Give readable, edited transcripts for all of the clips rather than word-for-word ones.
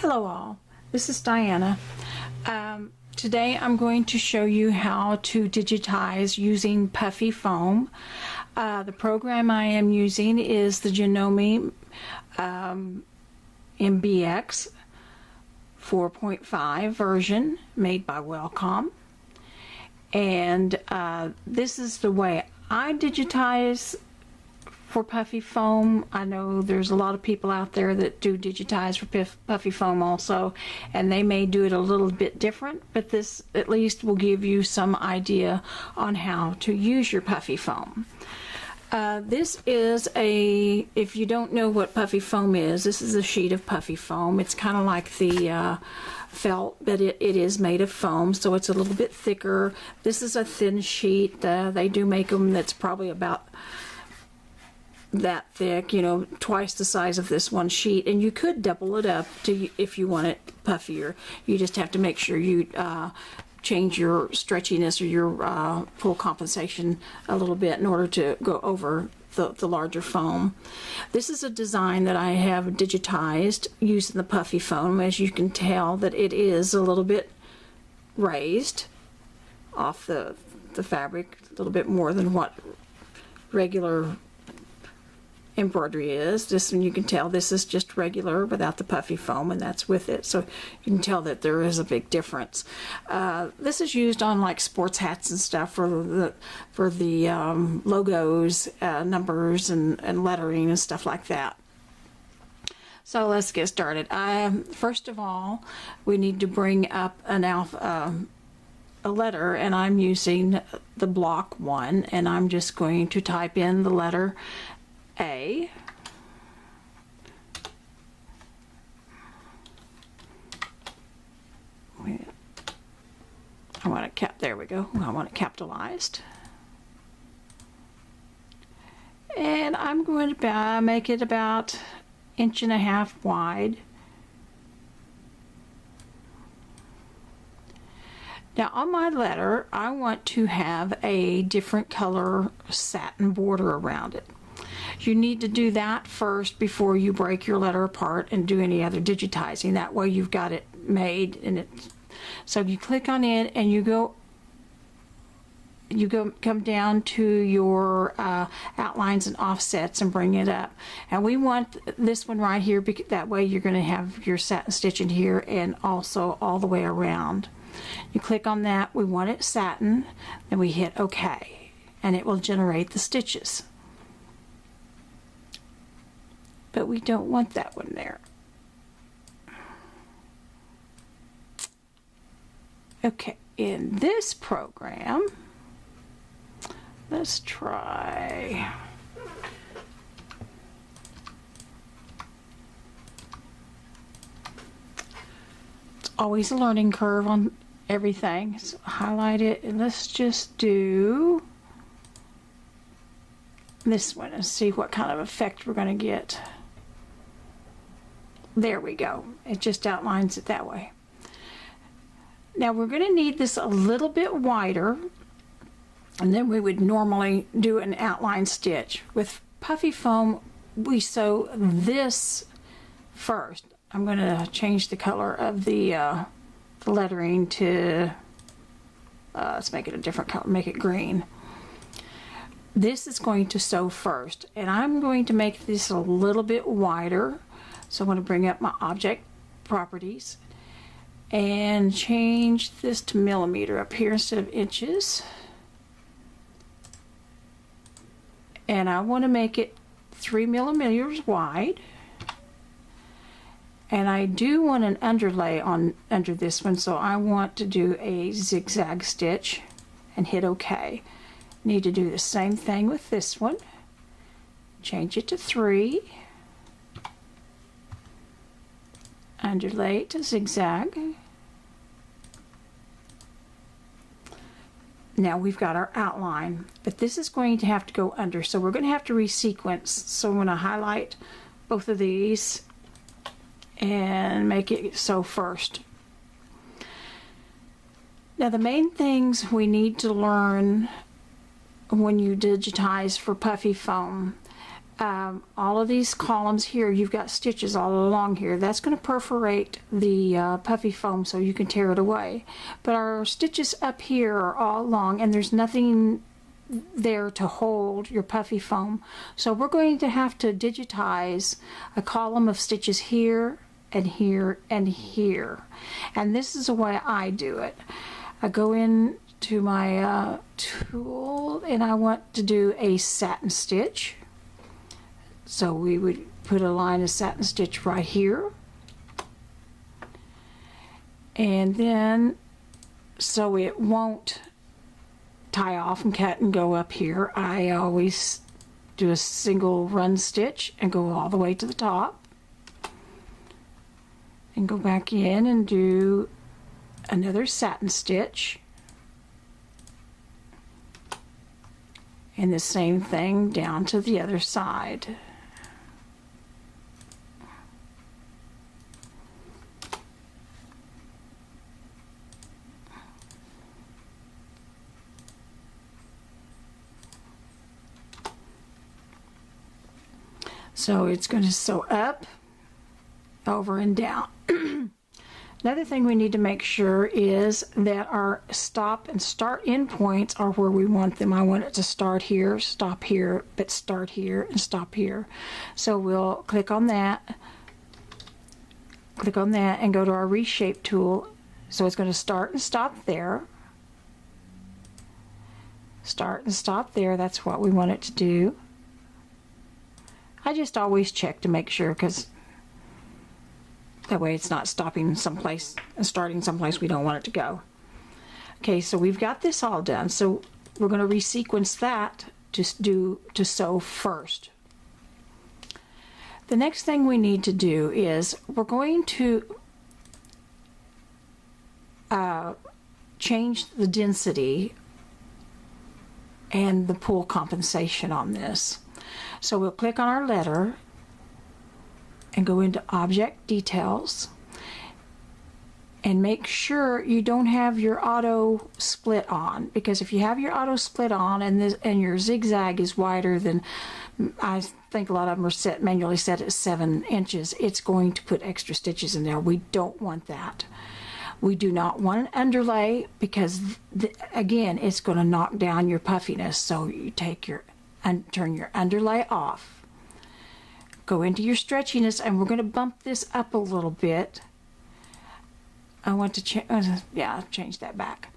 Hello all, this is Diana. Today I'm going to show you how to digitize using puffy foam. The program I am using is the Genome MBX 4.5 version made by Wellcom. And this is the way I digitize for puffy foam. I know there's a lot of people out there that do digitize for puffy foam also, and they may do it a little bit different, but this at least will give you some idea on how to use your puffy foam. This is if you don't know what puffy foam is, this is a sheet of puffy foam. It's kind of like the felt, but it is made of foam, so it's a little bit thicker. This is a thin sheet. They do make them that's probably about that thick, you know, twice the size of this one sheet, and you could double it up to if you want it puffier. You just have to make sure you change your stretchiness or your pull compensation a little bit in order to go over the larger foam. This is a design that I have digitized using the puffy foam. As you can tell that it is a little bit raised off the fabric, a little bit more than what regular embroidery is. This one, you can tell this is just regular without the puffy foam, and that's with it, so you can tell that there is a big difference. This is used on like sports hats and stuff for the logos, numbers and lettering and stuff like that. So let's get started. First of all, we need to bring up a letter, and I'm using the block 1, and I'm just going to type in the letter A. I want it there we go. I want it capitalized. And I'm going to make it about 1.5 inches wide. Now on my letter, I want to have a different color satin border around it. You need to do that first before you break your letter apart and do any other digitizing. That way you've got it made, and so you click on it and come down to your outlines and offsets and bring it up. And we want this one right here, that way you're going to have your satin stitching here and also all the way around. You click on that, we want it satin, then we hit OK, and it will generate the stitches. But we don't want that one there. Okay, in this program, let's try. It's always a learning curve on everything. So highlight it, and let's just do this one and see what kind of effect we're going to get. There we go. It just outlines it that way. Now we're going to need this a little bit wider, and then we would normally do an outline stitch. With puffy foam, we sew this first. I'm going to change the color of the lettering to, let's make it a different color, make it green. This is going to sew first, and I'm going to make this a little bit wider. So I'm going to bring up my object properties and change this to millimeter up here instead of inches. And I want to make it 3 millimeters wide. And I do want an underlay under this one, so I want to do a zigzag stitch and hit OK. Need to do the same thing with this one. Change it to 3. Underlay to zigzag. Now we've got our outline, but this is going to have to go under, so we're going to have to resequence. So I'm going to highlight both of these and make it so first. Now the main things we need to learn when you digitize for puffy foam all of these columns here, you've got stitches all along here. That's going to perforate the puffy foam so you can tear it away. But our stitches up here are all along, and there's nothing there to hold your puffy foam. So we're going to have to digitize a column of stitches here and here and here. And this is the way I do it. I go into my tool and I want to do a satin stitch. So we would put a line of satin stitch right here. And then, so it won't tie off and cut and go up here, I always do a single run stitch and go all the way to the top. And go back in and do another satin stitch. And the same thing down to the other side. So it's going to sew up, over and down. Another thing we need to make sure is that our stop and start endpoints are where we want them. I want it to start here, stop here, but start here and stop here. So we'll click on that, and go to our reshape tool. So it's going to start and stop there. Start and stop there, that's what we want it to do. I just always check to make sure, because that way it's not stopping someplace and starting someplace we don't want it to go. Okay, so we've got this all done. So we're going to resequence that to sew first. The next thing we need to do is we're going to change the density and the pull compensation on this. So we'll click on our letter and go into Object Details and make sure you don't have your auto split on, because if you have your auto split on and your zigzag is wider than, I think a lot of them are manually set at 7 inches, it's going to put extra stitches in there. We don't want that. We do not want an underlay, because again, it's going to knock down your puffiness. So you take turn your underlay off, go into your stretchiness, and we're going to bump this up a little bit. I want to change that back.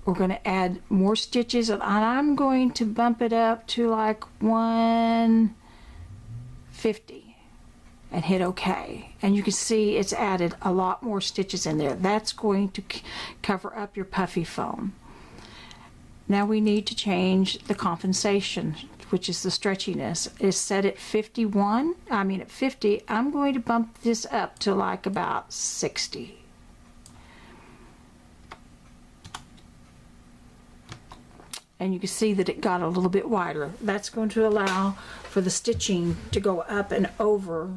We're going to add more stitches, and I'm going to bump it up to like 150 and hit OK. And you can see it's added a lot more stitches in there. That's going to cover up your puffy foam. Now we need to change the compensation, which is the stretchiness. It's set at 51. I mean at 50. I'm going to bump this up to like about 60. And you can see that it got a little bit wider. That's going to allow for the stitching to go up and over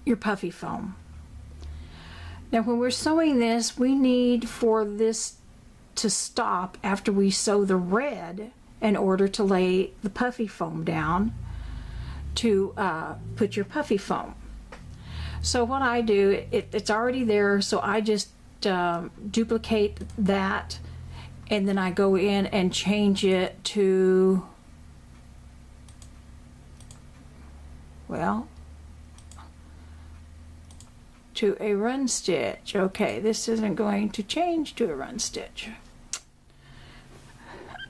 your puffy foam. Now when we're sewing this, we need for this to stop after we sew the red in order to lay the puffy foam down to put your puffy foam. So what I do, it's already there, so I just duplicate that, and then I go in and change it to, well, to a run stitch. Okay, this isn't going to change to a run stitch.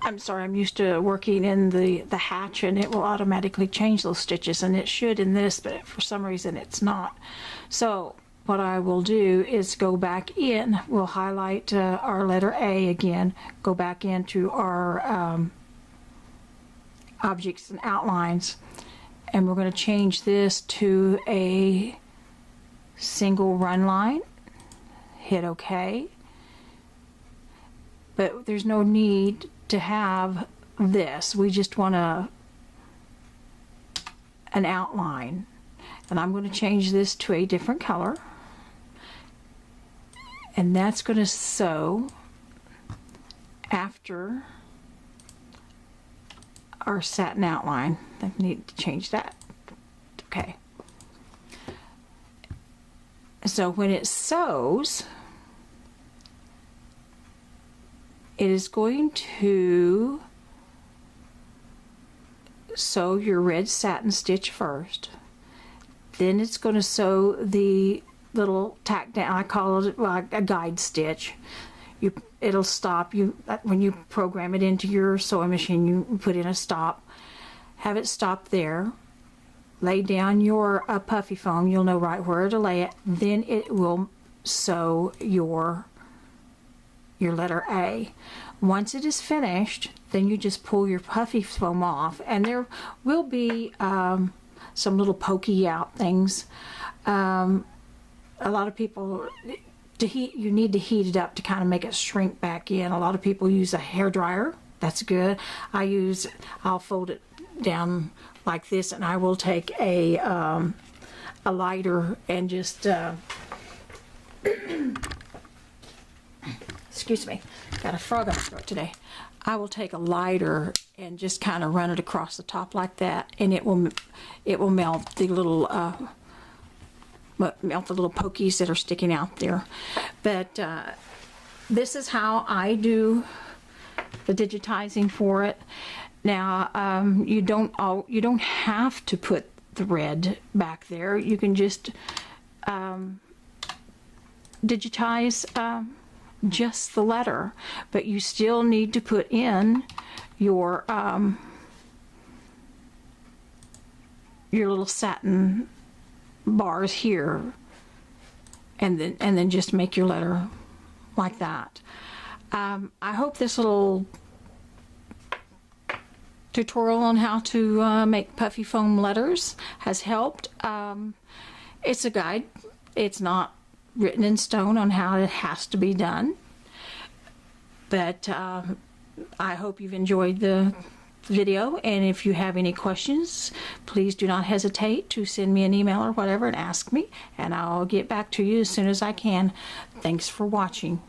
I'm sorry, I'm used to working in the hatch, and it will automatically change those stitches, and it should in this, but for some reason it's not. So what I will do is go back in, we'll highlight our letter A again, go back into our objects and outlines, and we're going to change this to a single run line, hit OK. But there's no need to have this. We just want an outline, and I'm going to change this to a different color, and that's going to sew after our satin outline. I need to change that. Okay. So when it sews, it is going to sew your red satin stitch first. Then it's going to sew the little tack down. I call it like a guide stitch. It'll stop you when you program it into your sewing machine. You put in a stop, have it stop there. Lay down your puffy foam. You'll know right where to lay it. Then it will sew your letter A. Once it is finished, then you just pull your puffy foam off, and there will be some little pokey out things. A lot of people, you need to heat it up to kind of make it shrink back in. A lot of people use a hair dryer. That's good. I'll fold it down like this, and I will take a lighter and just excuse me, got a frog in my throat today. I will take a lighter and just kind of run it across the top like that, and it will melt the little pokies that are sticking out there. But this is how I do the digitizing for it. Now you don't have to put the red back there. You can just digitize just the letter, but you still need to put in your little satin bars here, and then just make your letter like that. I hope this little tutorial on how to make puffy foam letters has helped. It's a guide. It's not written in stone on how it has to be done, but I hope you've enjoyed the video, and if you have any questions, please do not hesitate to send me an email or whatever and ask me, and I'll get back to you as soon as I can. Thanks for watching.